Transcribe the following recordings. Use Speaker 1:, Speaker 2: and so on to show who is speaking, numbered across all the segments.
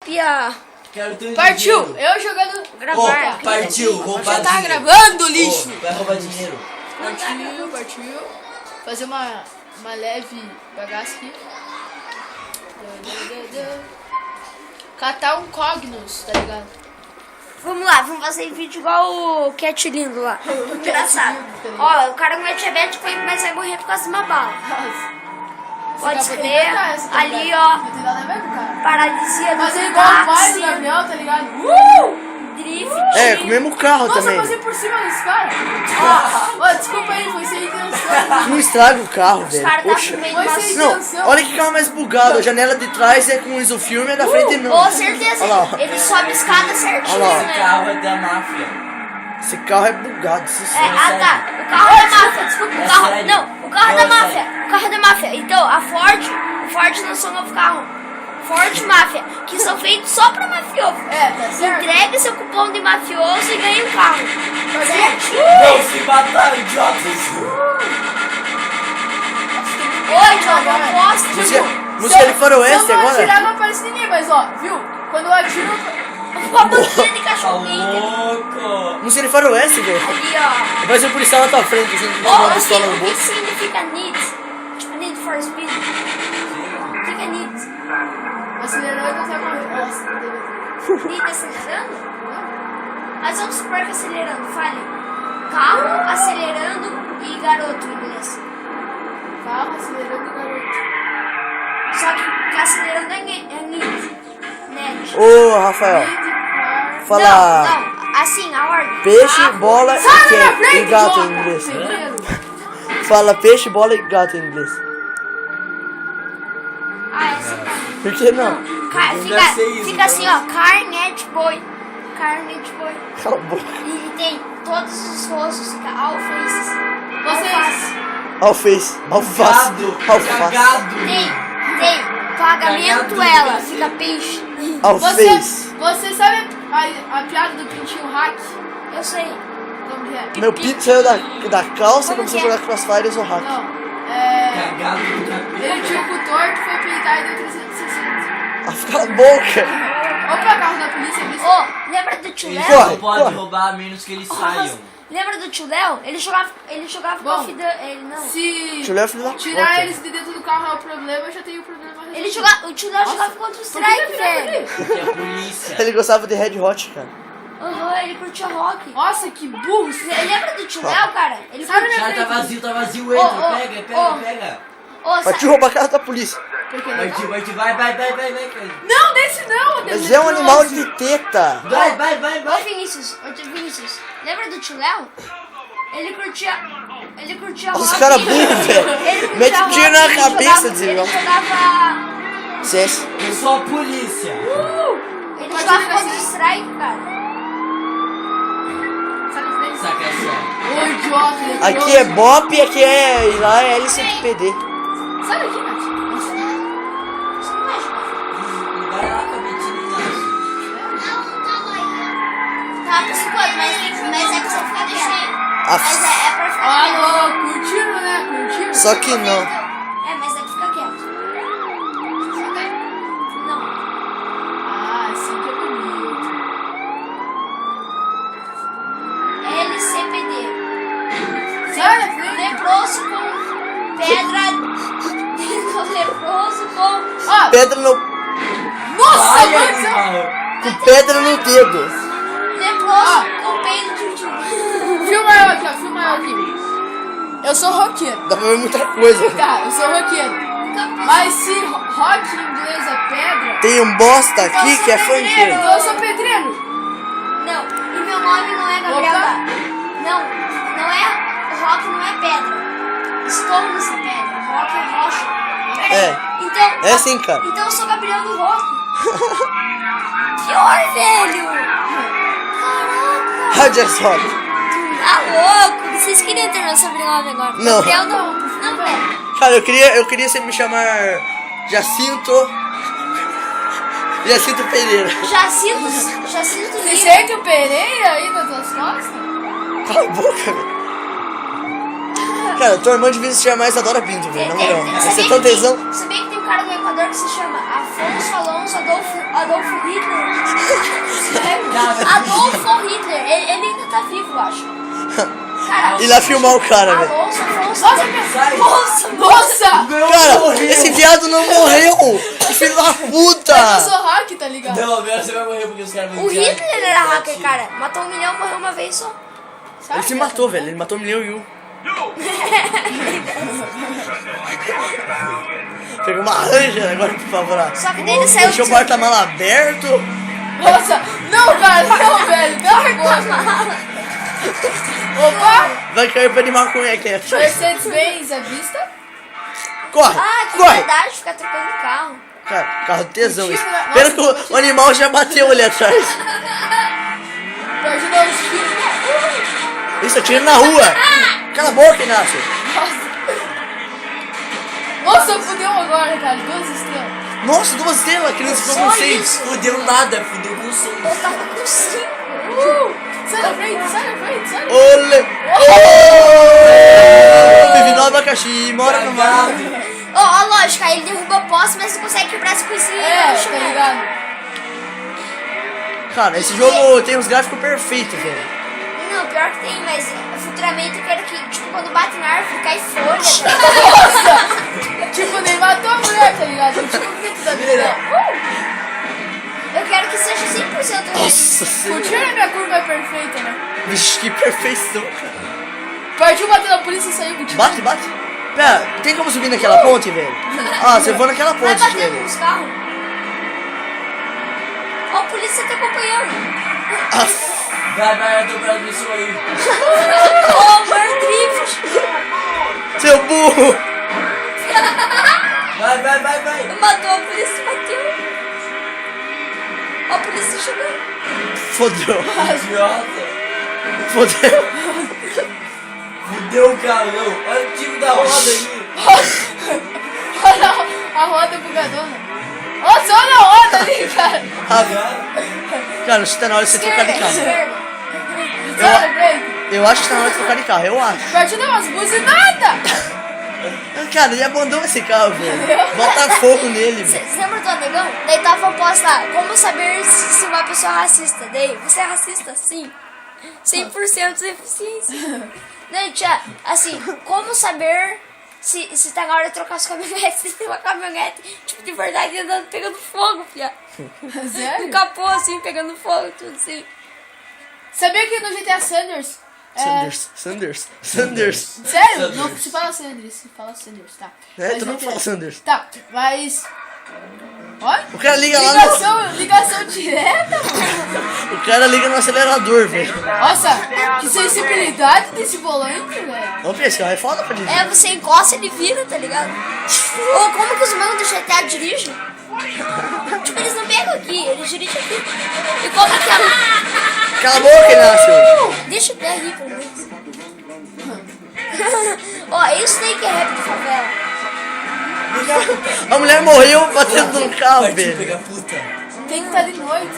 Speaker 1: Pia.
Speaker 2: Partiu!
Speaker 3: Dinheiro.
Speaker 2: Eu jogando.
Speaker 1: Gravar.
Speaker 3: Oh, partiu, roubar
Speaker 2: Já tá
Speaker 3: dinheiro.
Speaker 2: gravando, lixo!
Speaker 3: Oh, vai roubar dinheiro.
Speaker 2: Partiu. Fazer uma leve bagaça aqui. Catar um Cognos, tá ligado?
Speaker 1: Vamos lá, vamos fazer vídeo igual o Cat Lindo lá. Engraçado. Ó, o cara não é diabético, mas vai morrer por causa de uma bala. Pode escrever. Ali, ó. Paralisia do
Speaker 2: Fazer igual o pai do
Speaker 1: táxi.
Speaker 2: Gabriel, tá ligado?
Speaker 1: Drift.
Speaker 4: É, com o mesmo carro
Speaker 2: Nossa,
Speaker 4: também.
Speaker 2: passei por cima desse cara. Ó, desculpa aí, foi sem intenção.
Speaker 4: Não estraga o carro,
Speaker 1: Os
Speaker 4: velho.
Speaker 1: caras tá
Speaker 4: Poxa.
Speaker 1: com meio
Speaker 2: Foi
Speaker 1: de
Speaker 2: sem
Speaker 1: vacina.
Speaker 2: intenção.
Speaker 4: Olha que carro mais bugado. A janela de trás é com isofilme e a da frente não.
Speaker 1: Com certeza,
Speaker 4: Olha lá, ó.
Speaker 1: ele sobe a escada certinho,
Speaker 4: Olha lá, ó.
Speaker 1: né?
Speaker 3: Carro é da máfia.
Speaker 4: Esse carro é bugado, isso
Speaker 1: É,
Speaker 4: sim.
Speaker 1: ah tá, o carro é da máfia, desculpa, o carro,
Speaker 3: sério?
Speaker 1: não, o carro é da
Speaker 3: Não, é
Speaker 1: máfia, o carro é da máfia, então a Ford, o Ford lançou um novo carro, Ford Máfia, que são feitos só pra mafioso.
Speaker 2: É, tá certo?
Speaker 1: Entregue seu cupom de mafioso e ganhe um carro, certo?
Speaker 3: Não se matar, idiotas.
Speaker 1: Oi, John, eu posso,
Speaker 4: Música de faroeste
Speaker 2: Se eu não atirar,
Speaker 4: agora.
Speaker 2: não aparece ninguém, mas ó, viu? Quando eu atiro.
Speaker 1: uma banquinha de
Speaker 3: Tá
Speaker 1: cachorro quente,
Speaker 3: louco.
Speaker 4: Música de faroeste, velho.
Speaker 1: ali ó.
Speaker 4: Vai ser o policial na tua frente, assim, com
Speaker 1: Ô,
Speaker 4: uma
Speaker 1: o
Speaker 4: pistola no
Speaker 1: que
Speaker 4: bolso.
Speaker 1: significa Need? Tipo Need for Speed. O que é Need?
Speaker 2: Acelerando e tá correndo. Nossa,
Speaker 1: Need acelerando? Mas vamos supor que acelerando, fale. Carro acelerando e garoto em inglês.
Speaker 2: carro acelerando o garoto.
Speaker 1: Só que acelerando é Need. Net.
Speaker 4: Ô, Rafael, fala
Speaker 1: Não, não, assim, a ordem.
Speaker 4: peixe,
Speaker 1: Carro.
Speaker 4: bola
Speaker 2: Sai da minha
Speaker 4: e
Speaker 2: frente,
Speaker 4: gato em
Speaker 2: idiota!
Speaker 4: inglês.
Speaker 2: Segredo.
Speaker 4: Fala peixe, bola e gato em inglês.
Speaker 1: Ah, é assim, tá.
Speaker 4: Por que não?
Speaker 1: Fica,
Speaker 3: sei isso,
Speaker 1: fica assim, ó. Carnet boy. Carnet boy.
Speaker 4: Cala a boca.
Speaker 1: E tem todos os rostos, fica all faces.
Speaker 2: Vocês.
Speaker 4: Alface, alface,
Speaker 3: Gado.
Speaker 4: alface,
Speaker 3: Cagado.
Speaker 1: Tem. Pagamento
Speaker 3: Cagado.
Speaker 1: ela, fica peixe.
Speaker 4: alface.
Speaker 2: Você sabe a piada do pintinho hack?
Speaker 1: Eu sei.
Speaker 2: Como que é?
Speaker 4: Meu pinto saiu da calça e
Speaker 1: Como
Speaker 4: começou a
Speaker 1: que é?
Speaker 4: jogar Crossfire e hack.
Speaker 2: Não. É.
Speaker 3: Cagado do cabelo.
Speaker 2: Ele tinha o cu torto, foi peidar e deu 360.
Speaker 4: Ah, cala a boca.
Speaker 2: Opa, carro da polícia, bicho.
Speaker 1: Ô, lembra do tio
Speaker 3: Eles
Speaker 1: Léo?
Speaker 4: Corre,
Speaker 3: não podem
Speaker 4: corre.
Speaker 3: roubar a menos que eles saiam.
Speaker 1: Lembra do tio Léo? Ele jogava com a
Speaker 2: Bom.
Speaker 1: filha. Ele não.
Speaker 2: Se
Speaker 4: Tio Léo é filho da
Speaker 2: tirar
Speaker 4: puta.
Speaker 2: eles de dentro do carro é o problema, eu já tenho o problema resolvido.
Speaker 1: O tio Léo jogava contra o Strike, velho.
Speaker 3: Porque é a polícia.
Speaker 4: Ele gostava de Red Hot, cara.
Speaker 1: Aham, ele curtia rock.
Speaker 2: Nossa, que burro.
Speaker 1: Lembra do tio Léo, cara? Ele
Speaker 2: Sabe,
Speaker 1: curtia-
Speaker 2: né?
Speaker 3: Já tá vazio,
Speaker 1: Ô,
Speaker 3: entra.
Speaker 1: ô,
Speaker 3: Pega,
Speaker 1: ô.
Speaker 3: pega.
Speaker 1: Ô,
Speaker 4: Vai te roubar a casa da polícia.
Speaker 3: Vai,
Speaker 2: Não, desse não.
Speaker 4: Mas é um animal de teta.
Speaker 3: Vai.
Speaker 1: Ô Vinícius, lembra do tio Léo? Ele curtia
Speaker 4: Os
Speaker 1: rock.
Speaker 4: caras burros, velho.
Speaker 1: Ele curtia
Speaker 4: Mete o tiro
Speaker 1: rock,
Speaker 4: na
Speaker 1: ele
Speaker 4: cabeça,
Speaker 1: jogava-
Speaker 4: desligão.
Speaker 1: Ele jogava...
Speaker 4: CS.
Speaker 3: Eu sou a polícia.
Speaker 1: Ele jogava contra o Strike, cara.
Speaker 2: Sai da frente.
Speaker 3: Saca essa.
Speaker 2: Ô, idiota.
Speaker 4: Aqui é Bop e aqui é. E lá é LCPD.
Speaker 2: Sai daqui, Nath.
Speaker 1: Isso não é jogar.
Speaker 3: Vai lá com a Betina.
Speaker 1: Tá, por enquanto, mas é pra você ficar quieto.
Speaker 4: Ah,
Speaker 1: Mas é pra ficar quieto.
Speaker 2: Alô, curtiram, né? Curtiram?
Speaker 4: Só que não.
Speaker 1: É, mas é pra ficar quieto. Não.
Speaker 2: Ah, assim que é bonito.
Speaker 1: LCPD.
Speaker 2: Sai da frente.
Speaker 1: Leproso com pedra. Leproso com.
Speaker 2: Ó,
Speaker 4: Pedra no.
Speaker 2: nossa,
Speaker 3: Vai,
Speaker 2: mano. do céu.
Speaker 3: animal.
Speaker 4: Com pedra no dedo.
Speaker 1: Leproso com peido de tio.
Speaker 2: Filma eu aqui, ó. Filma eu aqui. Eu sou roqueiro.
Speaker 4: Dá pra ver muita coisa.
Speaker 2: Tá, eu sou roqueiro. Mas se rock em inglês é pedra,
Speaker 4: Tem um bosta aqui
Speaker 1: Eu sou
Speaker 4: que é
Speaker 1: pedreiro.
Speaker 4: funkeiro.
Speaker 2: então eu sou pedreiro.
Speaker 1: Não, e meu nome não é Gabriel.
Speaker 2: Opa.
Speaker 1: Não é. Rock não é pedra. Stones é pedra. Rock é rocha.
Speaker 4: É.
Speaker 1: Então.
Speaker 4: É assim, cara.
Speaker 1: Então eu sou Gabriel do rock. Pior, velho! Caraca!
Speaker 4: Rogers Rock.
Speaker 1: Tá louco! Vocês queriam ter meu sobrenome agora?
Speaker 4: Não.
Speaker 1: Gabriel não. Não, velho.
Speaker 4: Cara, eu queria sempre me chamar Jacinto. Jacinto Pereira.
Speaker 1: Jacinto
Speaker 2: Você
Speaker 1: Lima.
Speaker 2: sente o Pereira aí nas tuas costas?
Speaker 4: Cala a boca, velho. Cara, tua irmã devia se chamar Isadora Pinto, velho. Na moral. Você é tão tesão.
Speaker 1: Sabia que tem um cara no Equador que se chama Afonso Alonso Adolfo Hitler.
Speaker 3: Cara,
Speaker 1: Adolfo Hitler. Ele ainda tá vivo, eu acho. Cara,
Speaker 4: E lá filmar o cara, velho.
Speaker 1: Alonso, Afonso.
Speaker 3: sai.
Speaker 2: Nossa!
Speaker 4: Cara, esse viado não morreu! Que filho da
Speaker 2: Eu
Speaker 4: puta!
Speaker 2: sou hack, tá ligado?
Speaker 3: Não, agora você vai morrer porque os caras vão
Speaker 1: O
Speaker 3: tirar-
Speaker 1: Hitler era hacker, cara. Matou 1 milhão, morreu uma vez só.
Speaker 4: Ele se matou, velho. Ele matou 1 milhão e um. Pegou uma ranja agora, por favor. Lá.
Speaker 1: Só que daí ele saiu
Speaker 4: Deixou o porta-mala aberto.
Speaker 2: Nossa! Não, cara, não, velho. Pelo amor de Deus. Opa!
Speaker 4: Vai cair pra animar com ele aqui atrás.
Speaker 2: Mercedes-Benz à vista.
Speaker 4: Corre!
Speaker 1: Ah, que
Speaker 4: corre!
Speaker 1: verdade, ficar trocando carro.
Speaker 4: Cara, carro tesão isso.
Speaker 2: Mentira,
Speaker 4: Pena
Speaker 2: nossa,
Speaker 4: que o animal já bateu ali atrás.
Speaker 2: Pode dar uns tiros.
Speaker 4: Isso, atira na rua. Cala a boca, Inácio.
Speaker 2: Nossa, fudeu agora, cara. 2 estrelas.
Speaker 4: Nossa, 2 estrelas, a criança ficou com
Speaker 1: Só
Speaker 4: 6.
Speaker 1: isso.
Speaker 3: Fudeu nada, fudeu com 6.
Speaker 1: Eu tava com 5.
Speaker 2: Sai da frente, sai da frente, sai da frente.
Speaker 4: Olê! Oh! Vive no abacaxi, mora no mar.
Speaker 1: Ó, lógico, aí ele derruba poste, mas não consegue quebrar as coisinhas.
Speaker 2: É,
Speaker 1: no
Speaker 2: tá
Speaker 1: chão.
Speaker 2: ligado?
Speaker 4: Cara, esse jogo tem uns gráficos perfeitos, velho.
Speaker 1: Não, pior que tem, mas futuramente eu quero que, tipo, quando bate na árvore, cai folha. Tá?
Speaker 2: Nossa! Tipo, nem matou a mulher, tá ligado? Tipo, o grito da vida.
Speaker 1: Eu quero que seja 100% realista.
Speaker 4: Nossa senhora.
Speaker 2: Curtiram a minha curva é perfeita, né?
Speaker 4: Vixe, que perfeição, cara.
Speaker 2: Partiu bater na polícia e saiu com o tiro.
Speaker 4: Bate, bate. Pera, tem como subir naquela ponte, velho? Ah, você voa naquela
Speaker 1: Vai
Speaker 4: ponte,
Speaker 1: bater
Speaker 4: velho.
Speaker 1: nos carros. Ó, a polícia tá acompanhando.
Speaker 3: Vai dobrar isso aí.
Speaker 1: Ó, o Mardrift.
Speaker 4: Seu burro!
Speaker 3: Vai.
Speaker 1: Matou a polícia, bateu. Ó, a polícia chegando.
Speaker 4: Fodeu.
Speaker 3: Idiota.
Speaker 4: Fodeu.
Speaker 3: Fudeu o carro, não. Olha o tipo da roda aí.
Speaker 2: Olha a roda bugadona. Nossa, olha a roda ali, cara.
Speaker 4: Cara, acho que tá na hora de você trocar de carro.
Speaker 1: Esquerda.
Speaker 2: Sai da frente.
Speaker 4: Eu acho que tá na hora de trocar de carro, eu acho.
Speaker 2: Partiu dar umas buzinadas.
Speaker 4: Cara, ele abandonou esse carro, velho. Botar fogo nele, velho.
Speaker 1: Você lembra do Anegão? Daí tava posta lá, como saber se uma pessoa é racista? Daí, você é racista? Sim. 100% de eficiência. Daí tinha, assim, como saber se tá na hora de trocar as caminhonetes? Se tem uma caminhonete, tipo, de verdade, andando, pegando fogo, fia. No
Speaker 2: Sério?
Speaker 1: capô, assim, pegando fogo, tudo assim.
Speaker 2: Sabia que no GTA Sanders...
Speaker 4: Sanders.
Speaker 2: Sério? Não se fala Sanders, se fala Sanders, tá.
Speaker 4: É,
Speaker 2: Mas
Speaker 4: tu não
Speaker 2: no
Speaker 4: fala
Speaker 2: GTA
Speaker 4: Sanders.
Speaker 2: Tá, mas... Olha.
Speaker 4: O cara liga lá no...
Speaker 2: Ligação direta.
Speaker 4: O cara liga no acelerador, velho.
Speaker 2: Nossa, que sensibilidade desse volante, velho.
Speaker 4: Vamos ver, esse carro é foda pra dirigir.
Speaker 1: É, você encosta, ele vira, tá ligado? Ou como que os manos do GTA dirigem? Tipo, eles não pegam aqui, eles dirigem aqui. E como que é?
Speaker 4: Cala a boca, Inácio.
Speaker 1: Deixa eu ver aí, pelo menos. Ó, isso daí que é rap de favela.
Speaker 4: A mulher morreu batendo no carro,
Speaker 3: Partiu
Speaker 4: velho.
Speaker 3: pegar puta.
Speaker 2: Tem que estar de noite.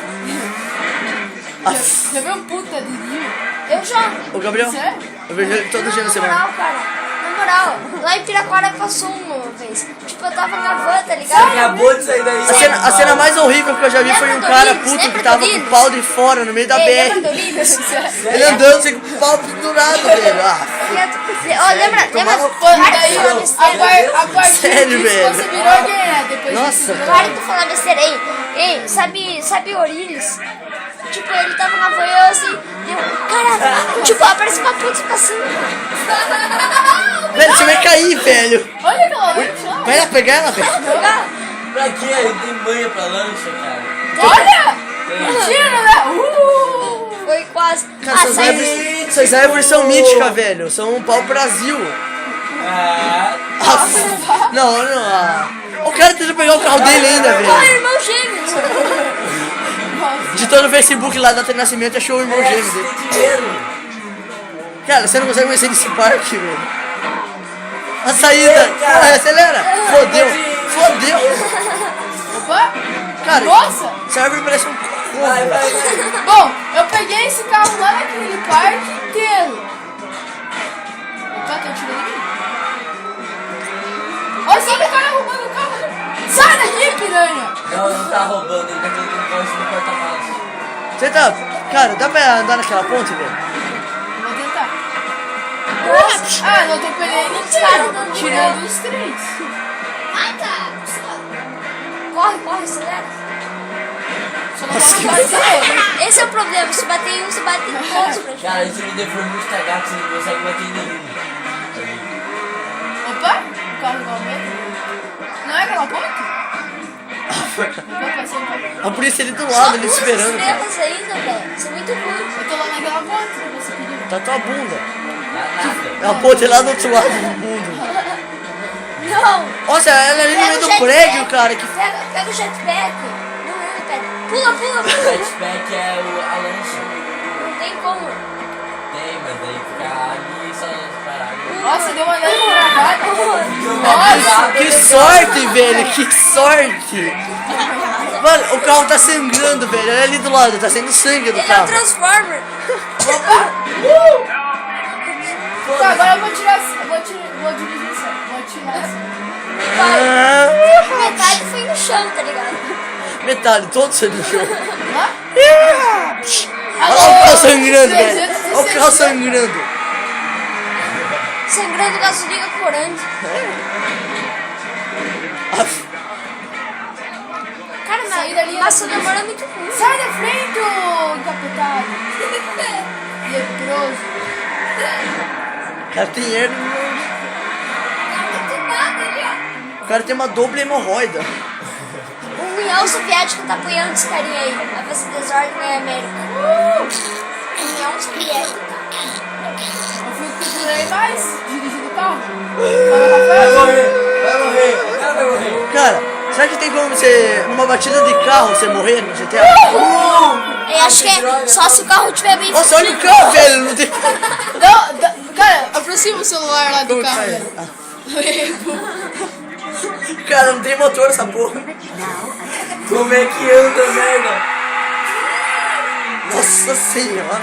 Speaker 2: Já viu um puta de dia?
Speaker 1: Eu já.
Speaker 4: Ô, Gabriel,
Speaker 2: Sério?
Speaker 4: eu vejo ele todo dia na
Speaker 1: Na
Speaker 4: semana.
Speaker 1: moral, cara. Na moral, lá em Piraquara passou uma vez. Tipo, eu tava na van, tá ligado?
Speaker 3: Acabou de sair daí.
Speaker 4: A cena mais horrível que eu já vi foi um
Speaker 1: Lembra do
Speaker 4: cara
Speaker 1: Linus?
Speaker 4: puto que
Speaker 1: Lembra
Speaker 4: tava
Speaker 1: do
Speaker 4: com o
Speaker 1: Linus?
Speaker 4: pau de fora no meio da
Speaker 1: Ei, lembra do
Speaker 4: BR.
Speaker 1: Linus?
Speaker 4: Ele andando assim com o pau pendurado, velho. Ah,
Speaker 1: Ó, lembra?
Speaker 4: Tomava-
Speaker 2: Pô,
Speaker 1: Para de
Speaker 2: daí,
Speaker 1: falar besteira.
Speaker 2: a partir
Speaker 4: Sério,
Speaker 2: disso
Speaker 4: velho?
Speaker 2: você virou gay, né? Depois
Speaker 4: Nossa,
Speaker 2: disso,
Speaker 4: cara.
Speaker 1: Para de falar besteira. Ei, sabe Orilis? Tipo, ele tava na van e eu assim, cara, tipo, aparece uma puta passando.
Speaker 4: velho, você vai cair, velho.
Speaker 2: Olha aquela lancha lá.
Speaker 4: Vai lá pegar ela, velho.
Speaker 1: Pegar.
Speaker 3: Pra quê? Ele tem manha pra lancha, cara.
Speaker 2: Olha!
Speaker 3: Tem.
Speaker 2: Mentira, né?
Speaker 1: Foi quase.
Speaker 4: Cara, essas árvores são míticas, velho. São um pau Brasil.
Speaker 3: Ah,
Speaker 4: Ah, não. O cara tenta pegar o carro dele ainda,
Speaker 1: Ó,
Speaker 4: velho.
Speaker 1: irmão gêmeos.
Speaker 4: Digitou no Facebook lá, data de nascimento, achou o irmão gêmeo dele.
Speaker 3: tem dinheiro.
Speaker 4: Cara, você não consegue conhecer desse parque, velho. A saída. Porra, acelera. Fodeu.
Speaker 2: Opa!
Speaker 4: Cara,
Speaker 2: Nossa!
Speaker 4: essa árvore parece um
Speaker 3: Vai.
Speaker 4: corvo.
Speaker 2: Bom, eu peguei esse carro lá naquele parque inteiro. Opa, tô atirando em mim. Olha só o cara roubando o carro. Sai daqui, piranha!
Speaker 3: Não tá roubando, ele tá colocando coisa no porta-malas.
Speaker 4: Você tá... Cara, dá pra andar naquela ponte, velho?
Speaker 2: Vou tentar. Ah, não atropelei ninguém. Tirando os 3.
Speaker 1: Ai, tá. Corre, corre, acelera.
Speaker 2: Só não posso bater.
Speaker 1: Esse é o problema. Se bater em um, você bate em todos.
Speaker 3: Cara, esse vídeo foi muito cagado, você não consegue bater em nenhum.
Speaker 2: Opa, o carro igual mesmo. Não é aquela ponte?
Speaker 4: A polícia ali do lado, ali esperando, cara.
Speaker 1: Estrelas ainda, velho. Isso é muito ruim.
Speaker 2: Eu tô lá naquela ponte que você pediu.
Speaker 4: Tá tua bunda.
Speaker 3: Nada.
Speaker 4: É a ponte lá do outro lado do mundo.
Speaker 1: Não.
Speaker 4: Nossa, ela é ali no
Speaker 1: Pega
Speaker 4: meio
Speaker 1: o
Speaker 4: do
Speaker 1: jetpack.
Speaker 4: prédio, cara. Que...
Speaker 1: Pega o jetpack. Não é, pera. Pula, pula,
Speaker 3: O
Speaker 1: pula.
Speaker 3: jetpack é a lancha.
Speaker 1: Não tem como.
Speaker 3: Tem, mas daí fica ali só parado.
Speaker 2: Nossa, deu uma leve travada.
Speaker 3: Nossa,
Speaker 4: Que sorte, velho. Que sorte. Mano, o carro tá sangrando, velho. Olha ali do lado, tá saindo sangue do
Speaker 1: Ele é um
Speaker 4: carro.
Speaker 1: Transformer.
Speaker 2: Tá, agora eu vou tirar. Vou dirigir isso. Vou tirar isso.
Speaker 1: Vai. Metade foi no chão, tá ligado?
Speaker 4: Metade, todo saindo no chão.
Speaker 2: Hã?
Speaker 4: Olha o carro sangrando, velho. Olha o carro sangrando.
Speaker 1: Sangrando gasolina corante. Cara,
Speaker 2: Sair dali,
Speaker 1: mas o namoro é muito ruim.
Speaker 2: Sai da frente, ô encapotado. Leproso.
Speaker 4: O cara tem hernia.
Speaker 1: Não tem nada ali, ó.
Speaker 4: O cara tem uma doble hemorroida.
Speaker 1: O União Soviética tá apoiando esse carinha aí. Vai fazer desordem na América. União Soviética.
Speaker 2: Eu fui o que durei mais dirigindo o carro.
Speaker 3: vai morrer, vai morrer, o cara vai morrer.
Speaker 4: Cara, será que tem como você, numa batida de carro, você morrer no GTA?
Speaker 1: Eu acho que é só se o carro estiver bem
Speaker 4: Nossa, olha o carro, velho. Não tem...
Speaker 2: Cara, aproxima o celular lá do
Speaker 4: Como
Speaker 2: carro.
Speaker 4: que faz? Cara, não tem motor essa porra.
Speaker 3: Como é que anda, merda?
Speaker 4: Nossa senhora.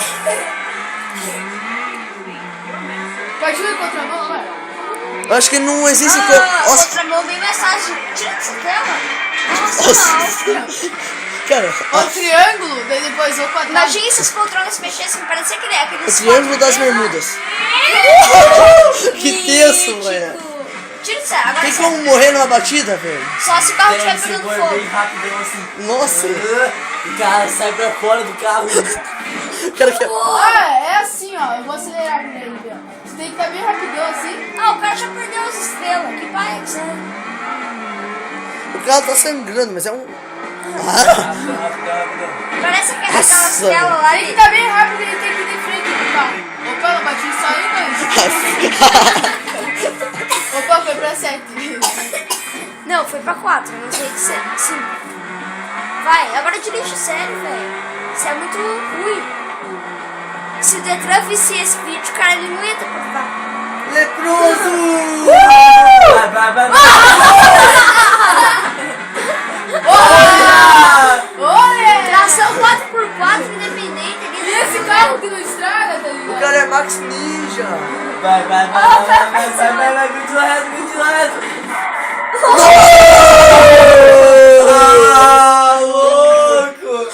Speaker 2: Partiu em contramão, vai.
Speaker 4: Eu acho que não existe... Nossa,
Speaker 1: outra mão bem mais fácil. Tira essa tela.
Speaker 4: nossa.
Speaker 1: Nossa,
Speaker 4: Cara,
Speaker 2: O triângulo, daí depois o quadrado.
Speaker 1: imagina se as poltronas mexessem, parecia aquele
Speaker 4: o triângulo das bermudas. Que tenso, velho.
Speaker 1: Tira isso, agora
Speaker 4: Tem
Speaker 1: só-
Speaker 4: como morrer numa batida, velho?
Speaker 1: só se o carro
Speaker 3: Tem
Speaker 1: estiver
Speaker 3: que
Speaker 1: pegando
Speaker 3: ser bem
Speaker 1: fogo.
Speaker 3: rapidão assim.
Speaker 4: Nossa.
Speaker 3: O cara sai pra fora do carro.
Speaker 4: O cara quer...
Speaker 2: Ah, é assim, ó. Eu vou acelerar pra ele, ó. Você tem que estar bem rapidão assim.
Speaker 1: Ah, o cara já perdeu as estrelas. Que pai é que você é?
Speaker 4: O carro tá sangrando, mas é um...
Speaker 3: Rapidão, rapidão.
Speaker 1: Parece aquela
Speaker 4: Nossa,
Speaker 1: estela lá
Speaker 2: Tem que
Speaker 1: de...
Speaker 2: estar bem rápido, ele tem que ir de frente do carro. Opa, não bati só aí, mas. Opa, foi pra 7.
Speaker 1: Não, foi pra 4, não sei se 5. Vai, agora dirige sério, velho. Isso é muito ruim. Se o Detran visse esse vídeo, cara, ele não ia ter preocupado.
Speaker 4: Leproso!
Speaker 3: Vai.
Speaker 2: Olha!
Speaker 1: Tração 4x4 independente.
Speaker 2: E esse carro que não estraga, tá
Speaker 4: O
Speaker 2: ligado?
Speaker 4: cara é Max Ninja.
Speaker 3: Vai, continua reto. Ah, louco!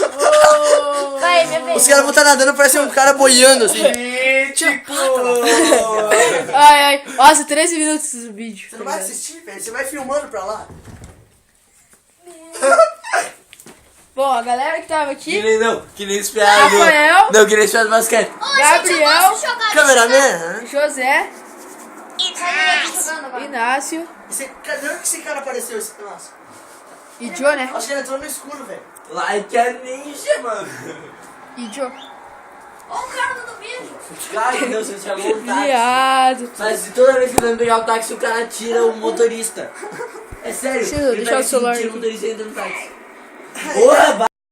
Speaker 1: Vai, minha vez.
Speaker 4: Os caras vão estar nadando, parece um cara boiando assim.
Speaker 3: Mítico!
Speaker 2: Ai. Nossa, 13 minutos do vídeo.
Speaker 4: Você não vai assistir, velho? Você vai filmando pra lá.
Speaker 2: Bom, a galera que tava aqui.
Speaker 3: Que nem esperado.
Speaker 2: Rafael.
Speaker 3: Não, que nem esperado basquete.
Speaker 2: Gabriel.
Speaker 4: Cameraman.
Speaker 2: José.
Speaker 1: Jogando agora.
Speaker 2: Inácio.
Speaker 4: Cadê que esse cara apareceu? Nossa.
Speaker 2: E Joe, né?
Speaker 4: Acho que ele entrou no escuro, velho.
Speaker 3: Like a ninja, mano.
Speaker 2: E Joe.
Speaker 1: Olha o cara do vídeo.
Speaker 3: Cara, meu, você chamou o táxi.
Speaker 2: Viado.
Speaker 3: Mas se toda vez que eu pegar o táxi, o cara tira o motorista. É sério.
Speaker 2: Deixa eu
Speaker 3: ele
Speaker 2: deixar
Speaker 3: pega
Speaker 2: o celular
Speaker 3: assim, tira o
Speaker 2: aqui.
Speaker 3: motorista e entra no táxi. Porra,